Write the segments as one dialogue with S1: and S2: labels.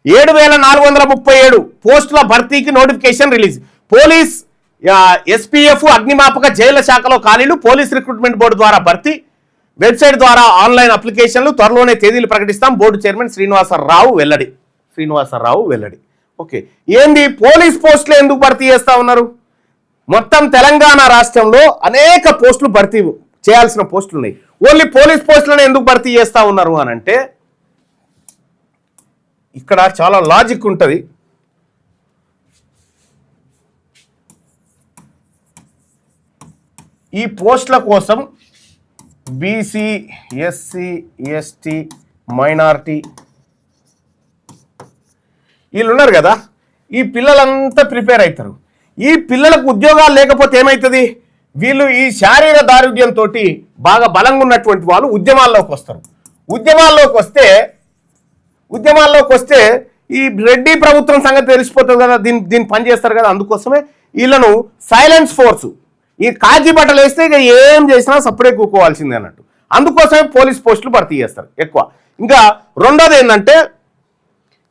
S1: 7437 పోస్టుల భర్తీకి notification release. Police SPF అగ్నిమాపక జైళ్ల శాఖలో ఖాళీలు పోలీస్ రిక్రూట్మెంట్ బోర్డు ద్వారా భర్తీ. వెబ్సైట్ ద్వారా ఆన్లైన్ అప్లికేషన్లు త్వరలోనే తేదీలు ప్రకటిస్తాం. బోర్డు చైర్మన్ శ్రీనివాసరావు వెల్లడి. ఓకే, ఏంది పోలీస్ పోస్టులు ఎందుకు భర్తీ చేస్తా ఉన్నారు? మొత్తం తెలంగాణ రాష్ట్రంలో అనేక పోస్టులు భర్తీ చేయాల్సిన పోస్టులు ఉన్నాయి. ఓన్లీ పోలీస్ పోస్టులను ఎందుకు భర్తీ చేస్తా ఉన్నారు అని అంటే ఇక్కడ చాలా లాజిక్ ఉంటుంది. ఈ పోస్టుల కోసం బీసీ, ఎస్సీ, ఎస్టీ, మైనారిటీ వీళ్ళు ఉన్నారు కదా, ఈ పిల్లలంతా ప్రిపేర్ అవుతారు. ఈ పిల్లలకు ఉద్యోగాలు లేకపోతే ఏమవుతుంది? వీళ్ళు ఈ శారీర దారుఢ్యంతో బాగా బలంగా ఉన్నటువంటి వాళ్ళు ఉద్యమాల్లోకి వస్తారు. ఉద్యమాల్లోకి వస్తే ఈ రెడ్డి ప్రభుత్వం సంగతి తెలిసిపోతుంది కదా, దీన్ని పనిచేస్తారు కదా. అందుకోసమే వీళ్ళను సైలెన్స్ ఫోర్సు, ఈ కాజీ బట్టలు వేస్తే ఇక ఏం చేసినా సపరేట్ కూకోవాల్సిందే అన్నట్టు. అందుకోసమే పోలీస్ పోస్టులు భర్తీ చేస్తారు ఎక్కువ. ఇంకా రెండోది ఏంటంటే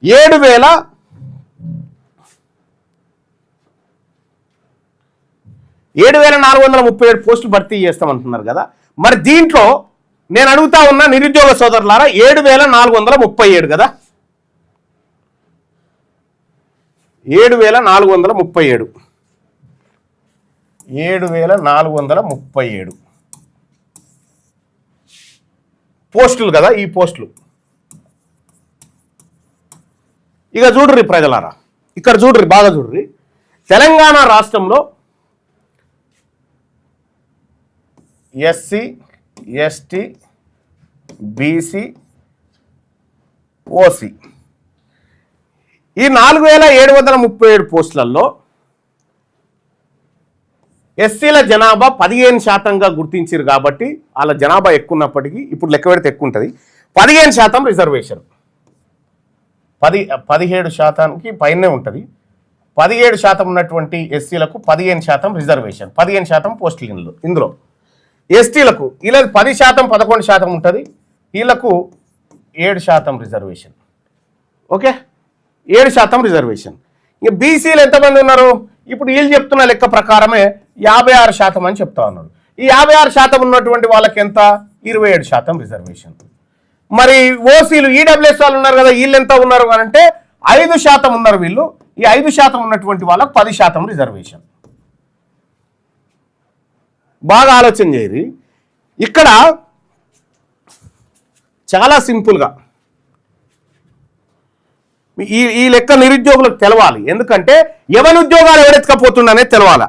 S1: 7437 పోస్టులు భర్తీ చేస్తామంటున్నారు కదా. మరి దీంట్లో నేను అడుగుతా ఉన్న నిరుద్యోగ సోదరులారా, 7437 కదా, 7437 పోస్టులు కదా. ఈ పోస్టులు ఇక చూడ్రి ప్రజలారా, ఇక్కడ చూడ్రి, బాగా చూడ్రి. తెలంగాణ రాష్ట్రంలో ఎస్సీ, ఎస్టీ, బీసీ, ఓసీ ఈ 4737 పోస్టులలో ఎస్సీల జనాభా 15%గా గుర్తించారు కాబట్టి వాళ్ళ జనాభా ఎక్కువ ఉన్నప్పటికీ ఇప్పుడు లెక్క పెడితే ఎక్కువ ఉంటుంది. 15% రిజర్వేషన్, 17%కి పైనే ఉంటుంది. 17% ఉన్నటువంటి ఎస్సీలకు 15% రిజర్వేషన్, 15% పోస్టులు. ఇందులో ఎస్టీలకు వీళ్ళకి 10%, 11% ఉంటుంది. వీళ్ళకు 7% రిజర్వేషన్. Okay, 7% reservation. ఇక బీసీలు ఎంతమంది ఉన్నారు? ఇప్పుడు వీళ్ళు చెప్తున్న లెక్క ప్రకారమే 56% అని చెప్తా ఉన్నారు. ఈ 56% ఉన్నటువంటి వాళ్ళకి ఎంత? 27% రిజర్వేషన్. మరి ఓసీలు, ఈడబ్ల్యూఎస్ వాళ్ళు ఉన్నారు కదా, వీళ్ళు ఎంత ఉన్నారు అని అంటే 5% ఉన్నారు వీళ్ళు. ఈ 5% ఉన్నటువంటి వాళ్ళకు 10% రిజర్వేషన్. బాగా ఆలోచన చేయరు. ఇక్కడ చాలా సింపుల్గా ఈ లెక్క నిరుద్యోగులకు తెలవాలి. ఎందుకంటే ఎవరి ఉద్యోగాలు ఎవరెత్తకపోతుండనే తెలవాల.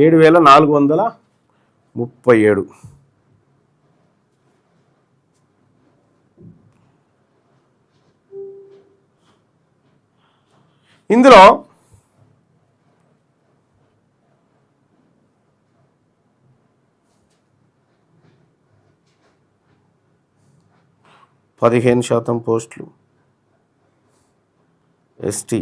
S1: 7437 ఇందులో పదిహేను శాతం పోస్టులు ఎస్టీ,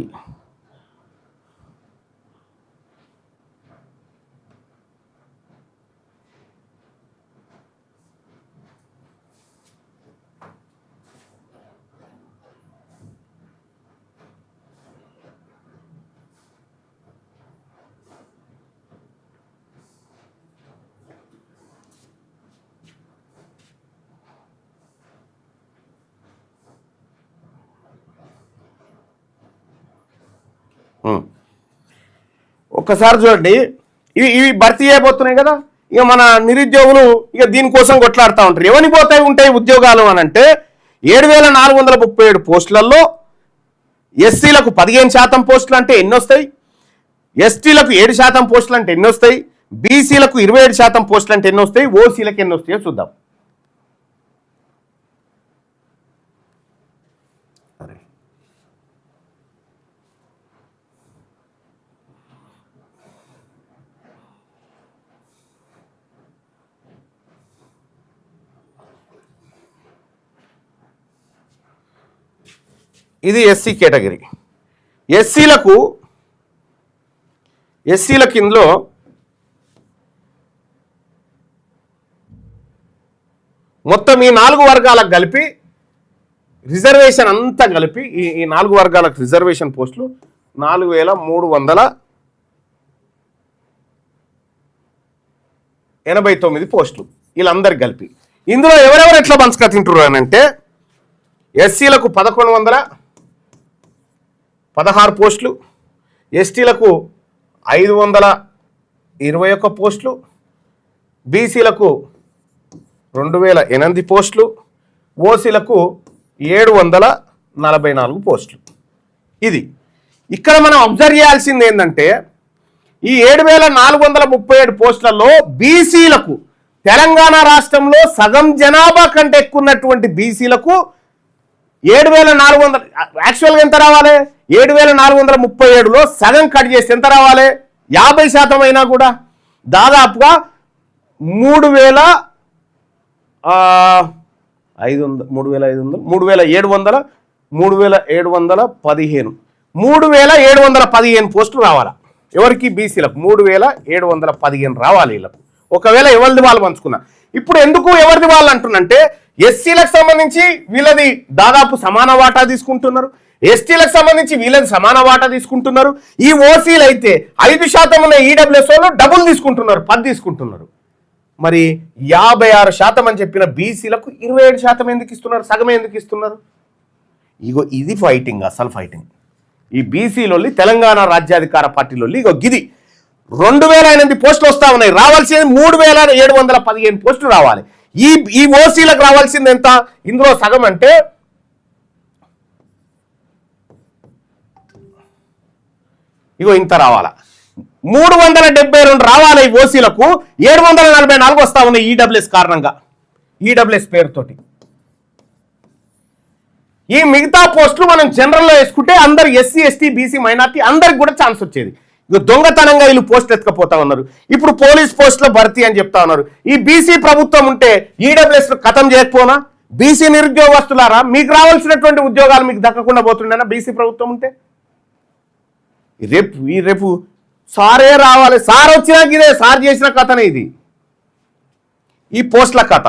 S1: ఒక్కసారి చూడండి, ఇవి భర్తీ అయిపోతున్నాయి కదా. ఇక మన నిరుద్యోగులు ఇక దీనికోసం కొట్లాడుతూ ఉంటారు. ఎవరికి ఉంటాయి ఉద్యోగాలు అని అంటే 7437 పోస్టులలో ఎస్సీలకు 15% పోస్టులు అంటే ఎన్ని వస్తాయి? ఎస్టీలకు 7% పోస్టులు అంటే ఎన్ని వస్తాయి? బీసీలకు 27% పోస్టులు అంటే ఎన్ని వస్తాయి? ఓసీలకు ఎన్ని వస్తాయో చూద్దాం. ఇది ఎస్సీ కేటగిరీ. ఎస్సీలకు ఇందులో మొత్తం ఈ 4 వర్గాలకు కలిపి రిజర్వేషన్ అంతా కలిపి ఈ 4 వర్గాలకు రిజర్వేషన్ పోస్టులు 4389 పోస్టులు వీళ్ళందరికి కలిపి. ఇందులో ఎవరెవరు ఎట్లా పంచుక తింటున్నారు అని అంటే ఎస్సీలకు 1116 పోస్టులు, ఎస్టీలకు 521 పోస్టులు, బీసీలకు 2008 పోస్టులు, ఓసీలకు 744 పోస్టులు. ఇది ఇక్కడ మనం అబ్జర్వ్ చేయాల్సింది ఏంటంటే ఈ 7437 పోస్టులలో బీసీలకు తెలంగాణ రాష్ట్రంలో సగం జనాభా కంటే ఎక్కువ ఉన్నటువంటి బీసీలకు 7400 యాక్చువల్గా ఎంత రావాలి? 7437లో సగం కట్ చేస్తే ఎంత రావాలి? 50% అయినా కూడా దాదాపుగా 3715 పోస్టులు రావాలా ఎవరికి? బీసీలకు 3715 రావాలి వీళ్ళకు. ఒకవేళ ఎవరిది వాళ్ళు పంచుకున్నా. ఇప్పుడు ఎందుకు ఎవరిది వాళ్ళు అంటున్నంటే ఎస్సీలకు సంబంధించి వీళ్ళది దాదాపు సమాన వాటా తీసుకుంటున్నారు, ఎస్టీలకు సంబంధించి వీళ్ళది సమాన వాటా తీసుకుంటున్నారు. ఈ ఓసీలు అయితే 5% ఉన్న ఈడబ్ల్యూఎస్ఓలో డబుల్ తీసుకుంటున్నారు, 10 తీసుకుంటున్నారు. మరి 56% అని చెప్పిన బీసీలకు 27% ఎందుకు ఇస్తున్నారు? సగమే ఎందుకు ఇస్తున్నారు? ఇగో ఇది ఫైటింగ్, అసలు ఫైటింగ్. ఈ బీసీలోని తెలంగాణ రాజ్యాధికార పార్టీలోని ఇగో గిది 2008 పోస్టులు వస్తా ఉన్నాయి. రావాల్సింది 3715 పోస్టులు రావాలి. ఈ ఓసీలకు రావాల్సింది ఎంత? ఇందులో సగం అంటే ఇగో ఇంత రావాలా, 372 రావాలి ఈ ఓసీలకు. 744 వస్తా ఉన్నాయి ఈడబ్ల్యూఎస్ కారణంగా, ఈడబ్ల్యూఎస్ పేరుతోటి. ఈ మిగతా పోస్టులు మనం జనరల్లో వేసుకుంటే అందరు ఎస్సీ ఎస్టీ బీసీ మైనార్టీ అందరికి కూడా ఛాన్స్ వచ్చేది. ఇక దొంగతనంగా వీళ్ళు పోస్టులు ఎత్తుకపోతా ఉన్నారు. ఇప్పుడు పోలీస్ పోస్టుల భర్తీ అని చెప్తా ఉన్నారు. ఈ బీసీ ప్రభుత్వం ఉంటే ఈడబ్ల్యూఎస్ ఖతం చేయకపోనా? బీసీ నిరుద్యోగస్తులారా, మీకు రావాల్సినటువంటి ఉద్యోగాలు మీకు దక్కకుండా పోతుండేనా బీసీ ప్రభుత్వం ఉంటే? రేపు సారే రావాలి, సార్ వచ్చినాక ఇదే సార్ చేసిన కథనే ఇది, ఈ పోస్టుల కథ.